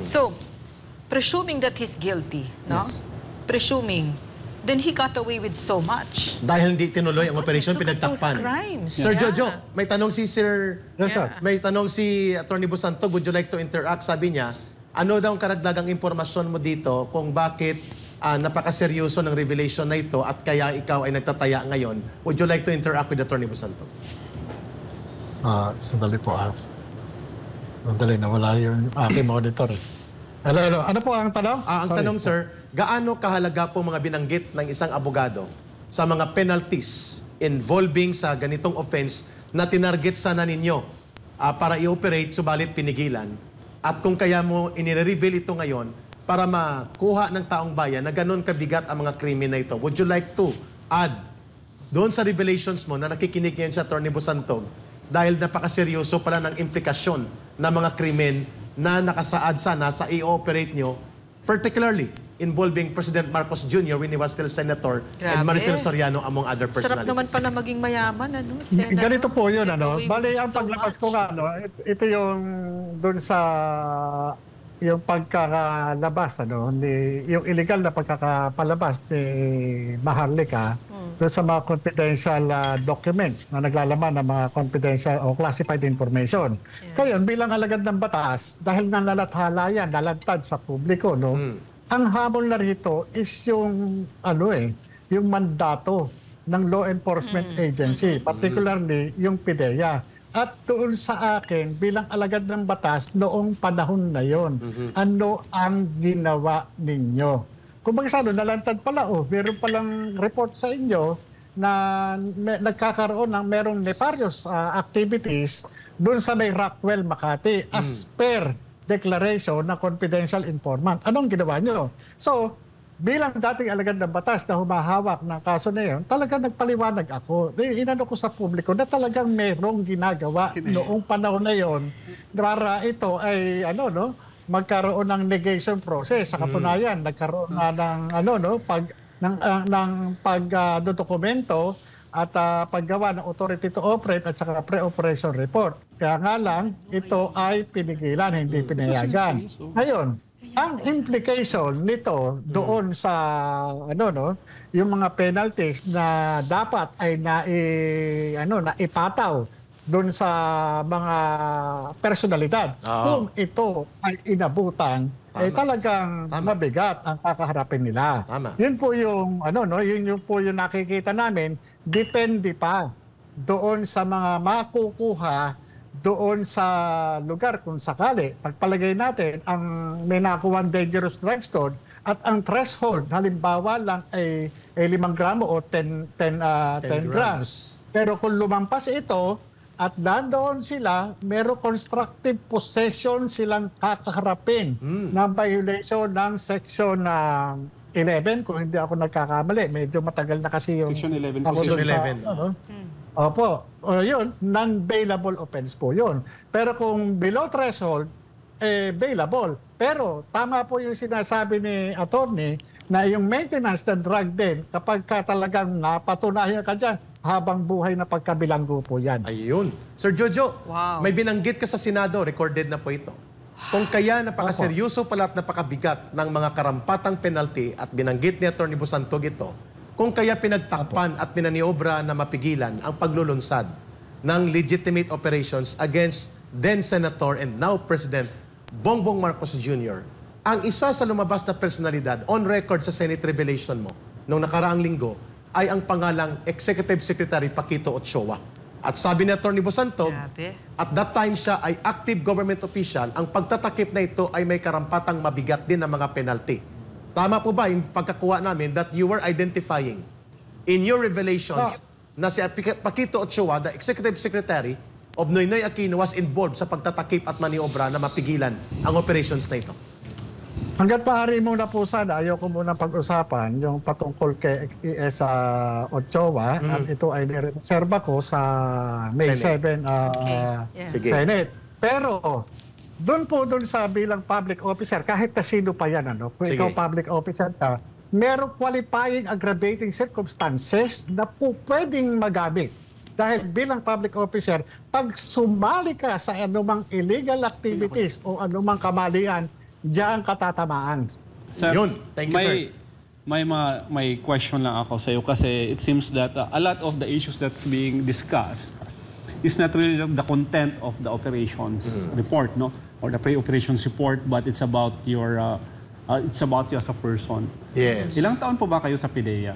So, presuming that he's guilty, no? Yes. Presuming, then he got away with so much. Dahil hindi tinuloy ang operation, Look at those pinagtakpan. crimes. Sir Yeah. Jojo, may tanong si Sir... Yes, sir. May tanong si Attorney Busantog, would you like to interact? Sabi niya, ano daw ang karagdagang impormasyon mo dito kung bakit napakaseryoso ng revelation na ito at kaya ikaw ay nagtataya ngayon? Would you like to interact with Attorney Busantog? Sandali po. Sandali, nawala yung aking monitor. Hello. Ano po ang tanong? Ang Sorry. tanong, sir, gaano kahalaga po mga binanggit ng isang abogado sa mga penalties involving sa ganitong offense na tinarget sana ninyo para i-operate subalit pinigilan? At kung kaya mo inire-reveal ito ngayon para makuha ng taong bayan na ganun kabigat ang mga krimen na ito, would you like to add doon sa revelations mo na nakikinig ngayon sa Attorney Busantog dahil napakaseryoso pala ng implikasyon ng mga krimen na nakasaad sana sa i-operate nyo, particularly involving President Marcos Jr. when he was still Senator and Maricel Soriano among other personalities. Sarap naman pala maging mayaman, ano? Ganito po yun, ano? Bali, ang so paglabas much. ko nga, ano, ito yung dun sa yung pagkakalabas, ano, yung illegal na pagkakapalabas ni Maharlika doon sa mga confidential documents na naglalaman ng mga confidential o classified information. Yes. Kaya bilang alagad ng batas, dahil nalathala yan, nalantad sa publiko, no? Ang hamon na rito is yung, yung mandato ng law enforcement agency, particularly yung PIDEA. At doon sa akin, bilang alagad ng batas, noong panahon na yon, ano ang ginawa ninyo? Kung baga nalantad pala, meron palang report sa inyo na nagkakaroon ng merong nefarious activities doon sa may Rockwell, Makati, as per declaration na confidential informant. Anong ginawa nyo? So, bilang dating alagad ng batas na humahawak ng kaso na yun, talagang nagpaliwanag ako. Inano ko sa publiko na talagang merong ginagawa noong panahon na yun para ito ay magkaroon ng negation process. Sa katunayan, nagkaroon na ng pagdokumento at paggawa ng authority to operate at saka pre-operation report. Kaya nga lang, ito ay pinigilan, hindi pinayagan. Ngayon, ang implication nito doon sa yung mga penalties na dapat ay naipataw doon sa mga personalidad. Kung ito ay inabutan, ay talagang mabigat ang kakaharapin nila. Yun po yung yun po yung nakikita namin, depende pa doon sa mga makukuha doon sa lugar kung sakali. Pagpalagay natin ang may nakuha dangerous drugs doon at ang threshold halimbawa lang ay 5 gramo o 10 grams. Pero kung lumampas ito at nandoon sila, merong constructive possession silang kakaharapin na violation ng section 11, kung hindi ako nagkakamali. Medyo matagal na kasi yung... Section 11. Section 11. Opo. Yun, non-bailable offense po yun. Pero kung below threshold, bailable. Pero tama po yung sinasabi ni attorney na yung maintenance ng drug din, kapag talagang napatunayan ka dyan, habang buhay na pagkabilanggo po yan. Ayun. Sir Jojo, may binanggit ka sa Senado, recorded na po ito. Kung kaya napakaseryoso pala at napakabigat ng mga karampatang penalty at binanggit ni Atty. Busantog ito, kung kaya pinagtakpan at pinaniobra na mapigilan ang paglulunsad ng legitimate operations against then Senator and now President Bongbong Marcos Jr., ang isa sa lumabas na personalidad on record sa Senate revelation mo noong nakaraang linggo ay ang pangalang Executive Secretary Paquito Ochoa. At sabi ni Atty. Busantog, at that time siya ay active government official, ang pagtatakip na ito ay may karampatang mabigat din na mga penalty. Tama po ba yung pagkakuha namin that you were identifying in your revelations na si Paquito Ochoa, the Executive Secretary of Noynoy Aquino, was involved sa pagtatakip at maniobra na mapigilan ang operations na ito? Hanggat maaari muna po sana, ayoko muna pag-usapan yung patungkol kay E.S. Ochoa at ito ay nireserba ko sa May 7 Senate. Pero doon sa bilang public officer, kahit na sino pa yan, kung ikaw public officer ka, merong qualifying aggravating circumstances na po pwedeng magamit. Dahil bilang public officer, pag sumali ka sa anumang illegal activities o anumang kamalian, diyan ka tatamaan. Sir, Yun. Thank you, sir. May question lang ako sa iyo kasi it seems that a lot of the issues that's being discussed is not really the content of the operations report, no, or the pre-operations report, but it's about you as a person. Yes. Ilang taon po ba kayo sa PIDEA?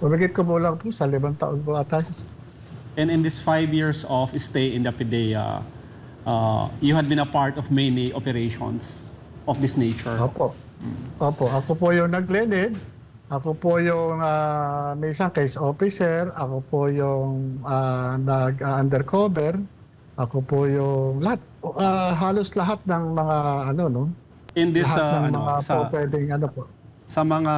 Umigit ko mo lang po sa 5 taon po ata. And in this 5 years of stay in the PIDEA, you had been a part of many operations of this nature. Opo. Opo, ako po yung nag-lead. Ako po yung may isang case officer. Ako po yung nag-undercover. Ako po yung lahat, halos lahat ng mga In this, lahat ng mga po pwedeng po. Sa mga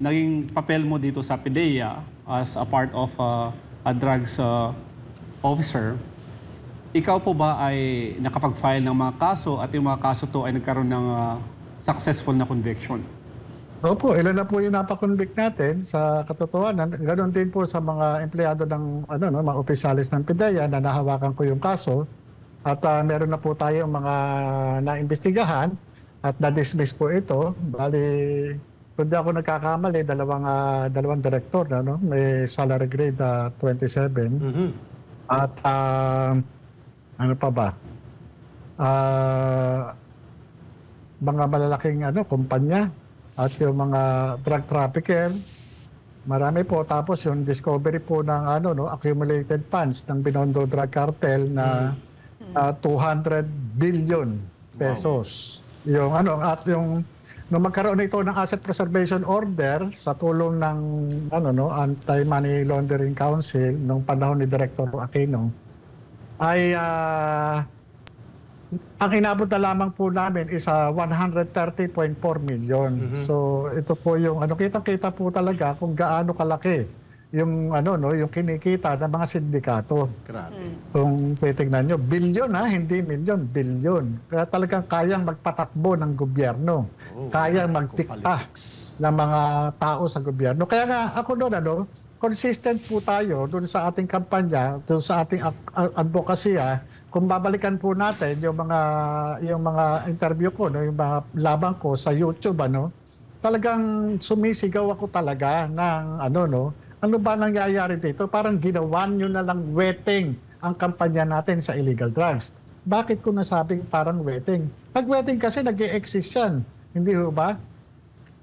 naging papel mo dito sa PIDEA as a part of a drugs officer, ikaw po ba ay nakapag-file ng mga kaso at yung mga kaso to ay nagkaroon ng successful na conviction? Opo, ilan na po yung napakonvict natin sa katotohanan. Ganon din po sa mga empleyado ng mga opisyalis ng PIDEA na nahawakan ko yung kaso. At meron na po tayo mga naimbestigahan at na-dismiss po ito. Bali, kung di ako nagkakamali, dalawang director may salary grade 27. At ano pa ba? Mga malalaking kumpanya at yung mga drug trafficker, marami po. Tapos yung discovery po ng accumulated funds ng Binondo Drug Cartel na 200 billion pesos. Yung at yung nung magkaroon ito ng asset preservation order sa tulong ng Anti-Money Laundering Council nung panahon ni Director Aquino, ay ang inabot na lamang po namin is 130.4 million. So ito po yung kitang-kita po talaga kung gaano kalaki yung yung kinikita ng mga sindikato. Grabe. Kung titingnan nyo, bilyon hindi milyon, bilyon. Kaya talagang kayang magpatakbo ng gobyerno. Kayang magdikta ng mga tao sa gobyerno. Kaya nga ako doon consistent po tayo doon sa ating kampanya, doon sa ating advokasya. Kung babalikan po natin yung mga interview ko, yung mga labang ko sa YouTube, talagang sumisigaw ako talaga ng ano ba nangyayari dito? Parang ginawa nyo na lang wetting ang kampanya natin sa illegal drugs. Bakit ko nasabing parang wetting? Pag wetting kasi nag-e-exist yan. Hindi ho ba?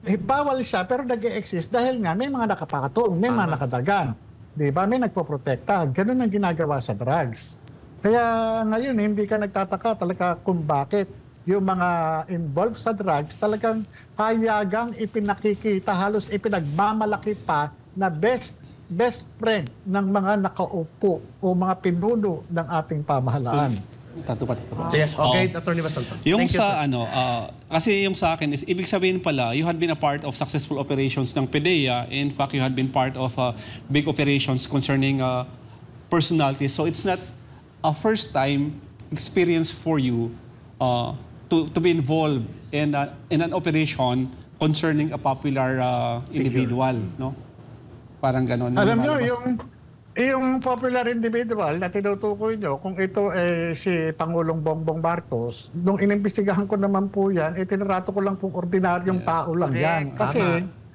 Bawal siya pero nag-e-exist dahil nga may mga nakapatong, may mga nakadagan. Di ba? May nagpoprotekta. Ganun ang ginagawa sa drugs. Kaya ngayon, hindi ka nagtataka talaga kung bakit yung mga involved sa drugs talagang hayagang ipinakikita, halos ipinagmamalaki pa na best friend ng mga nakaupo o mga pinuno ng ating pamahalaan. Sige, okay, Attorney Basanton. Yung Thank you, sa sir. kasi yung sa akin is ibig sabihin pala you had been a part of successful operations ng PIDEA. In fact, you had been part of big operations concerning personalities. So it's not a first time experience for you to be involved in an operation concerning a popular individual, no? Parang ganon. Alam nyo, yung popular individual na tinutukoy nyo, kung ito si Pangulong Bongbong Marcos, nung inimbestigahan ko naman po yan, tinrato ko lang pong ordinaryong tao lang yan. Kasi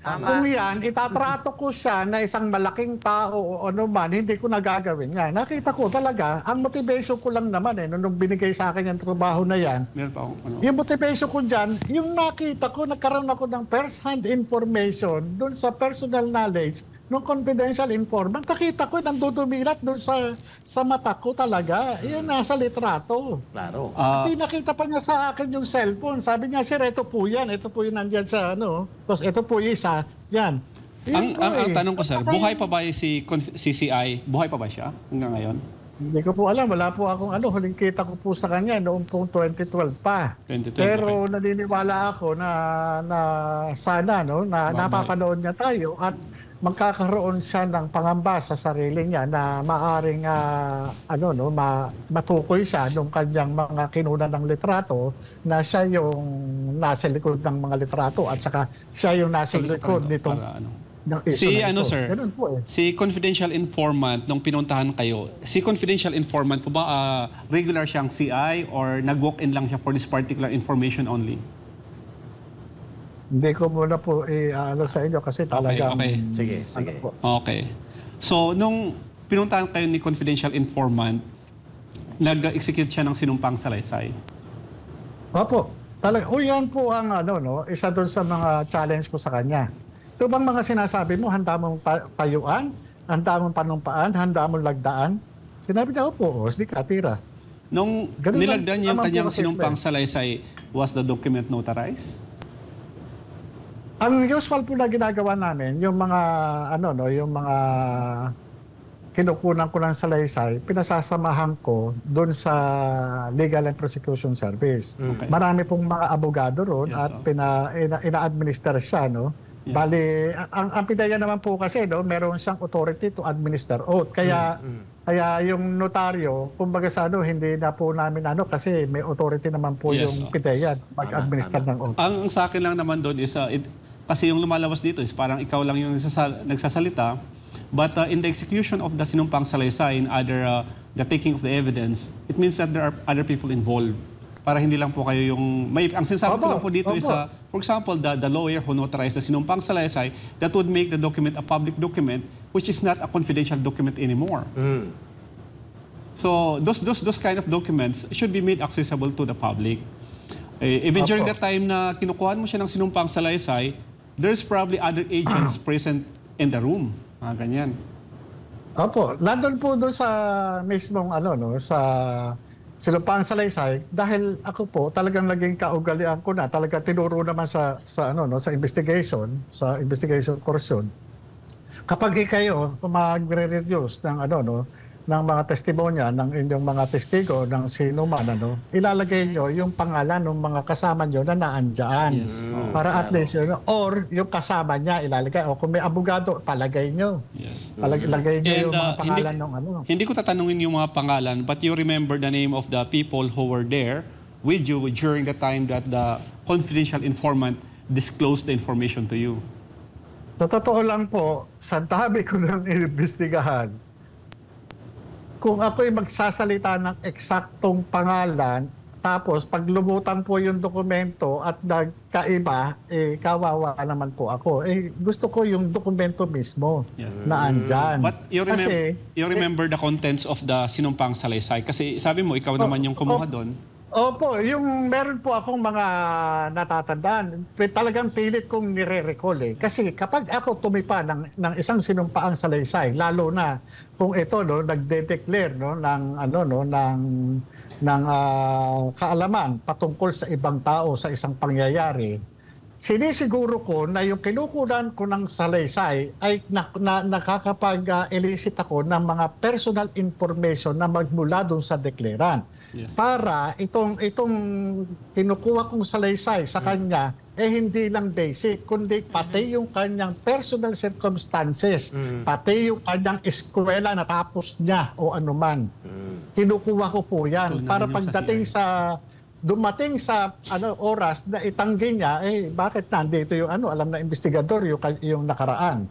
kung yan, itatrato ko siya na isang malaking tao o ano man, hindi ko nagagawin yan. Nakita ko talaga, ang motivation ko lang naman nung binigay sa akin yung trabaho na yan, Meron pa akong, yung motivation ko dyan, yung nakita ko, nagkaroon ako ng first-hand information dun sa personal knowledge nung confidential informant. Nakita ko, nandudumilat dun sa mata ko talaga. Yun, nasa litrato. Klaro. Hindi nakita pa niya sa akin yung cellphone. Sabi niya, sir, ito po yan. Ito po yung nandyan sa Tapos ito po yung isa. Yan. ang tanong ko, sir, buhay pa ba si CCI? Buhay pa ba siya hanggang ngayon? Hindi ko po alam. Wala po akong huling kita ko po sa kanya noong pong 2012 pa. 2012, Pero naniniwala ako na sana na napapanood niya tayo at magkakaroon siya ng pangamba sa sarili niya na maaring matukoy siya nung kanyang mga kinunan ng litrato na siya yung nasa likod ng mga litrato at saka siya yung nasa likod nitong ng issue Si na ano, ito. sir? Ganun po eh. Si confidential informant nung pinuntahan kayo, si confidential informant po ba regular siyang CI or nag-walk-in lang siya for this particular information only? Hindi ko muna po ano sa inyo kasi talagang... okay. Sige, ano sige. po. Okay. So, nung pinuntahan kayo ni confidential informant, nag-execute siya ng sinumpang salaysay. Opo. Talaga, yan po ang isa doon sa mga challenge ko sa kanya. Ito bang mga sinasabi mo, handa mong payuan, handa mong panumpaan, handa mong lagdaan? Sinabi niya, opo, di katira. Nung Ganun lang nilagdan niya yung naman po kanyang kasi, sinumpang sir. salaysay, was the document notarized? Ang usual po na ginagawa namin, yung mga yung mga kinukunan ko ng salaysay, pinasasamahan ko doon sa Legal and Prosecution Service. Okay. Marami pong mga abogado roon Yes, at ina-administer siya, no? Yes. Bali, ang PIDEA naman po kasi, no, meron siyang authority to administer oath. Kaya kaya yung notaryo, kumbaga sa hindi na po namin kasi may authority naman po Yes, yung PIDEA mag-administer ng oath. Ang sa akin lang naman doon is, kasi yung lumalabas dito is parang ikaw lang yung nagsasalita, but in the execution of the sinumpang salaysay and the taking of the evidence, it means that there are other people involved. Para hindi lang po kayo yung... ang sinasabi ko Opo, lang po dito is, opo. for example, the lawyer who notarized the sinumpang salaysay, that would make the document a public document, which is not a confidential document anymore. So those kind of documents should be made accessible to the public. Even during Opo. the time na kinukuhan mo siya ng sinumpang salaysay, there's probably other agents present in the room. Ganyan. Opo, nandun po doon sa mismong sa sinumpang salaysay dahil ako po talagang naging kaugalian ko na talaga tinuro naman sa investigation course yun. Kapag kayo magre-reduce ng ng mga testimonya ng inyong mga testigo ng sino man ilalagay nyo yung pangalan ng mga kasama nyo na naandyan. Yes. Para at least or yung kasama niya ilalagay o kung may abogado palagay nyo. Yes. Lagay nyo yung mga pangalan ng Hindi ko tatanungin yung mga pangalan, but you remember the name of the people who were there with you during the time that the confidential informant disclosed the information to you. Sa totoo lang po, sa dami ko ng inimbestigahan, kung ako'y magsasalita ng eksaktong pangalan, tapos pag lumutan po yung dokumento at nagkaiba, kawawa naman po ako. Gusto ko yung dokumento mismo na andyan. But you remember the contents of the sinumpang salaysay? Kasi sabi mo, ikaw naman yung kumuha doon. Opo, yung meron po akong mga natatandaan. Talagang pilit kong nire-recall Kasi kapag ako tumipa ng isang sinumpaang salaysay, lalo na kung ito nagde-declare ng kaalaman patungkol sa ibang tao sa isang pangyayari, sinisiguro ko na yung kinukunan ko ng salaysay ay nakakapag-elicit ako ng mga personal information na magmula doon sa deklarant. Yes. Para itong kinukuha kong salaysay sa kanya hindi lang basic kundi pati yung kanyang personal circumstances, pati yung kanyang eskwela na tapos niya o anuman. Kinukuha ko po yan para pagdating dumating sa oras na itanggi niya bakit nandito yung alam na investigador yung nakaraan.